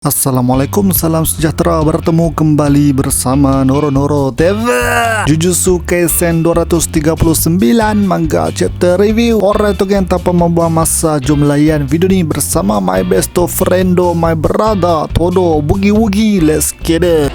Assalamualaikum, salam sejahtera. Bertemu kembali bersama Noro TV. Jujutsu Kaisen 239 manga chapter review. Alright, again, tanpa membuang masa, jom layan video ni bersama my best friendo, my brother Todo. Boogie, let's get it.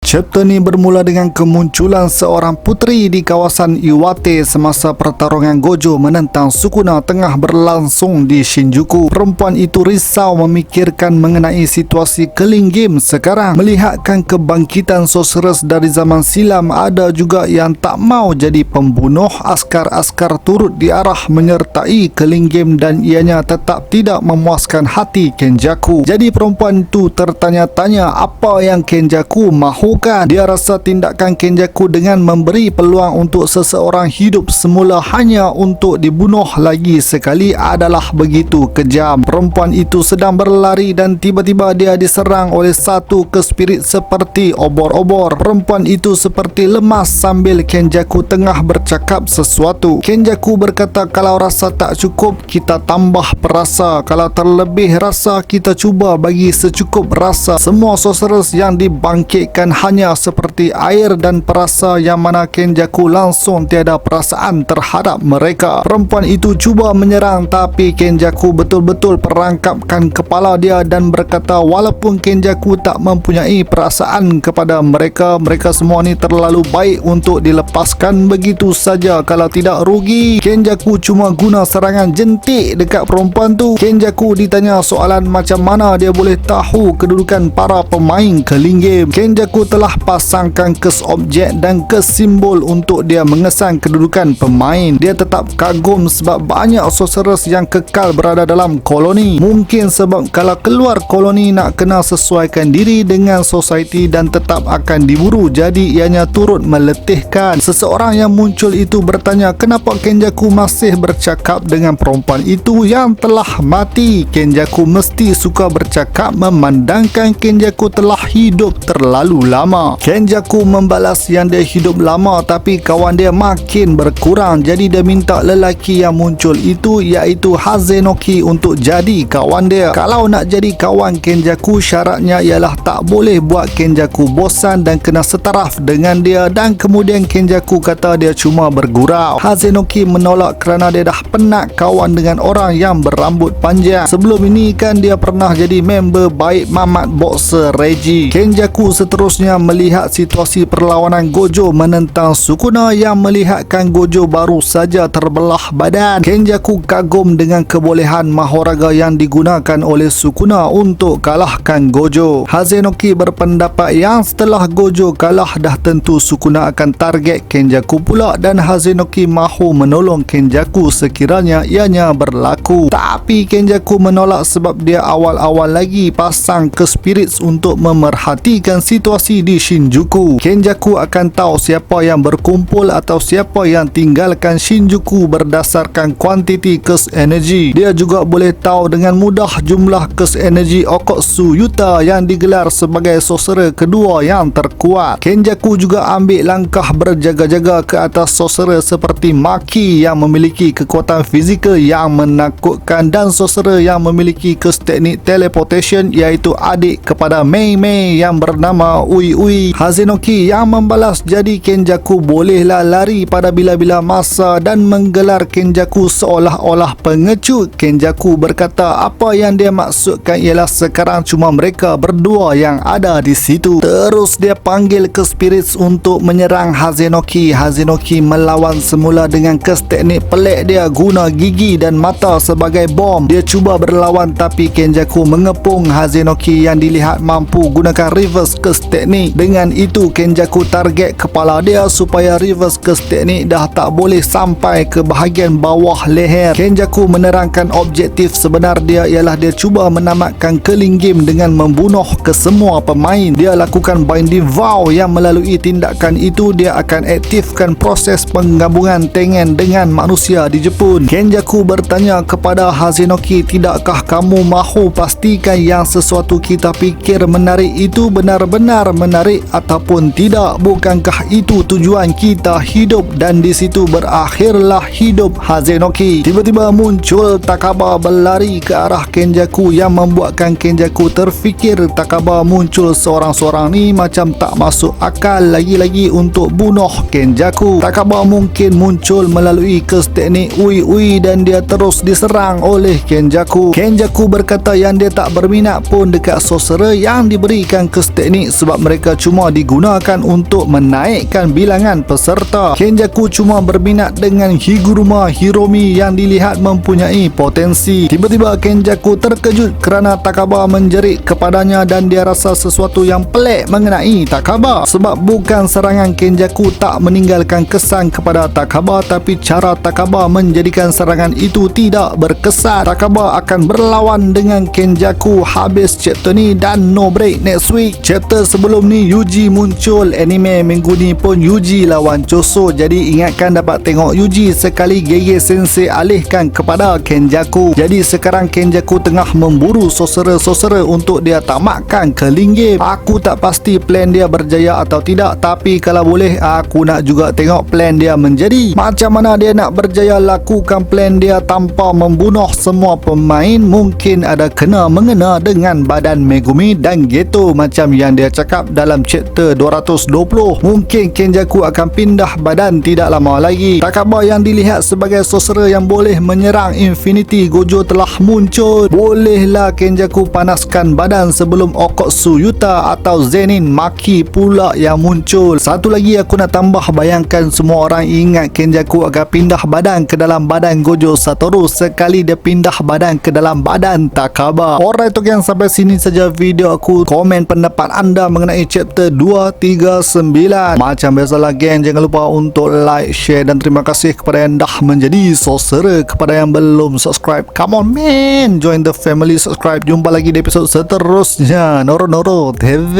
Chapter ni bermula dengan kemunculan seorang puteri di kawasan Iwate semasa pertarungan Gojo menentang Sukuna tengah berlangsung di Shinjuku. Perempuan itu risau memikirkan mengenai situasi Killing Game sekarang. Melihatkan kebangkitan sorceress dari zaman silam, ada juga yang tak mau jadi pembunuh. Askar-askar turut diarah menyertai Killing Game dan ianya tetap tidak memuaskan hati Kenjaku. Jadi perempuan itu tertanya-tanya apa yang Kenjaku mahu. Dia rasa tindakan Kenjaku dengan memberi peluang untuk seseorang hidup semula hanya untuk dibunuh lagi sekali adalah begitu kejam. Perempuan itu sedang berlari dan tiba-tiba dia diserang oleh satu kespirit seperti obor-obor. Perempuan itu seperti lemas sambil Kenjaku tengah bercakap sesuatu. Kenjaku berkata, kalau rasa tak cukup, kita tambah perasa. Kalau terlebih rasa, kita cuba bagi secukup rasa. Semua sorceress yang dibangkitkan hanya seperti air dan perasa yang mana Kenjaku langsung tiada perasaan terhadap mereka. Perempuan itu cuba menyerang tapi Kenjaku betul-betul perangkapkan kepala dia dan berkata walaupun Kenjaku tak mempunyai perasaan kepada mereka, mereka semua ni terlalu baik untuk dilepaskan begitu saja. Kalau tidak rugi, Kenjaku cuma guna serangan jentik dekat perempuan tu. Kenjaku ditanya soalan macam mana dia boleh tahu kedudukan para pemain Killing Game. Kenjaku telah pasangkan kes objek dan kes simbol untuk dia mengesan kedudukan pemain. Dia tetap kagum sebab banyak sorceress yang kekal berada dalam koloni. Mungkin sebab kalau keluar koloni nak kena sesuaikan diri dengan society dan tetap akan diburu, jadi ianya turut meletihkan. Seseorang yang muncul itu bertanya kenapa Kenjaku masih bercakap dengan perempuan itu yang telah mati. Kenjaku mesti suka bercakap memandangkan Kenjaku telah hidup terlalu lama. Kenjaku membalas yang dia hidup lama tapi kawan dia makin berkurang. Jadi dia minta lelaki yang muncul itu iaitu Hazenoki untuk jadi kawan dia. Kalau nak jadi kawan Kenjaku, syaratnya ialah tak boleh buat Kenjaku bosan dan kena setaraf dengan dia. Dan kemudian Kenjaku kata dia cuma bergurau. Hazenoki menolak kerana dia dah penat kawan dengan orang yang berambut panjang. Sebelum ini kan dia pernah jadi member baik Mamat Boxer Reggie. Kenjaku seterusnya melihat situasi perlawanan Gojo menentang Sukuna yang melihatkan Gojo baru saja terbelah badan. Kenjaku kagum dengan kebolehan mahoraga yang digunakan oleh Sukuna untuk kalahkan Gojo. Hazenoki berpendapat yang setelah Gojo kalah dah tentu Sukuna akan target Kenjaku pula dan Hazenoki mahu menolong Kenjaku sekiranya ianya berlaku. Tapi Kenjaku menolak sebab dia awal-awal lagi pasang ke spirits untuk memerhatikan situasi di Shinjuku. Kenjaku akan tahu siapa yang berkumpul atau siapa yang tinggalkan Shinjuku berdasarkan kuantiti kes energi. Dia juga boleh tahu dengan mudah jumlah kes energi Okotsu Yuta yang digelar sebagai sorcerer kedua yang terkuat. Kenjaku juga ambil langkah berjaga-jaga ke atas sorcerer seperti Maki yang memiliki kekuatan fizikal yang menakutkan dan sorcerer yang memiliki kes teknik teleportation iaitu adik kepada Mei yang bernama Ui. Hazenoki yang membalas jadi Kenjaku bolehlah lari pada bila-bila masa dan menggelar Kenjaku seolah-olah pengecut. Kenjaku berkata apa yang dia maksudkan ialah sekarang cuma mereka berdua yang ada di situ. Terus dia panggil ke spirits untuk menyerang Hazenoki. Hazenoki melawan semula dengan kes teknik pelik dia guna gigi dan mata sebagai bom. Dia cuba berlawan tapi Kenjaku mengepung Hazenoki yang dilihat mampu gunakan reverse kes teknik. Dengan itu Kenjaku target kepala dia supaya reverse kes teknik dah tak boleh sampai ke bahagian bawah leher. Kenjaku menerangkan objektif sebenar dia ialah dia cuba menamatkan Killing Game dengan membunuh kesemua pemain. Dia lakukan binding vow yang melalui tindakan itu dia akan aktifkan proses penggabungan Tengen dengan manusia di Jepun. Kenjaku bertanya kepada Hazenoki, tidakkah kamu mahu pastikan yang sesuatu kita fikir menarik itu benar-benar menarik menarik ataupun tidak? Bukankah itu tujuan kita hidup dan di situ berakhirlah hidup Hazenoki? Tiba-tiba muncul Takaba berlari ke arah Kenjaku yang membuatkan Kenjaku terfikir Takaba muncul seorang-seorang ni macam tak masuk akal lagi-lagi untuk bunuh Kenjaku. Takaba mungkin muncul melalui kes teknik Ui dan dia terus diserang oleh Kenjaku. Kenjaku berkata yang dia tak berminat pun dekat sorcerer yang diberikan kes teknik sebab mereka cuma digunakan untuk menaikkan bilangan peserta. Kenjaku cuma berminat dengan Higuruma Hiromi yang dilihat mempunyai potensi. Tiba-tiba Kenjaku terkejut kerana Takaba menjerit kepadanya dan dia rasa sesuatu yang pelik mengenai Takaba sebab bukan serangan Kenjaku tak meninggalkan kesan kepada Takaba, tapi cara Takaba menjadikan serangan itu tidak berkesan. Takaba akan berlawan dengan Kenjaku habis chapter ni dan no break next week. Chapter sebelum ni Yuji muncul, anime minggu ni pun Yuji lawan Choso. Jadi ingatkan dapat tengok Yuji sekali Gege Sensei alihkan kepada Kenjaku. Jadi sekarang Kenjaku tengah memburu sorcerer-sorcerer untuk dia tamatkan ke Linggame. Aku tak pasti plan dia berjaya atau tidak, tapi kalau boleh aku nak juga tengok plan dia menjadi macam mana dia nak berjaya lakukan plan dia tanpa membunuh semua pemain. Mungkin ada kena-mengena dengan badan Megumi dan Geto macam yang dia cakap dalam chapter 220. Mungkin Kenjaku akan pindah badan tidak lama lagi. Takaba yang dilihat sebagai sorcerer yang boleh menyerang Infinity Gojo telah muncul. Bolehlah Kenjaku panaskan badan sebelum Okotsu Yuta atau Zenin Maki pula yang muncul. Satu lagi aku nak tambah, bayangkan semua orang ingat Kenjaku akan pindah badan ke dalam badan Gojo Satoru sekali dia pindah badan ke dalam badan Takaba. Alright, yang sampai sini saja video aku. Komen pendapat anda mengenai chapter 239. Macam biasalah geng, jangan lupa untuk like, share dan terima kasih kepada yang dah menjadi sorcerer. Kepada yang belum subscribe, come on man, join the family, subscribe. Jumpa lagi di episod seterusnya. Noro TV.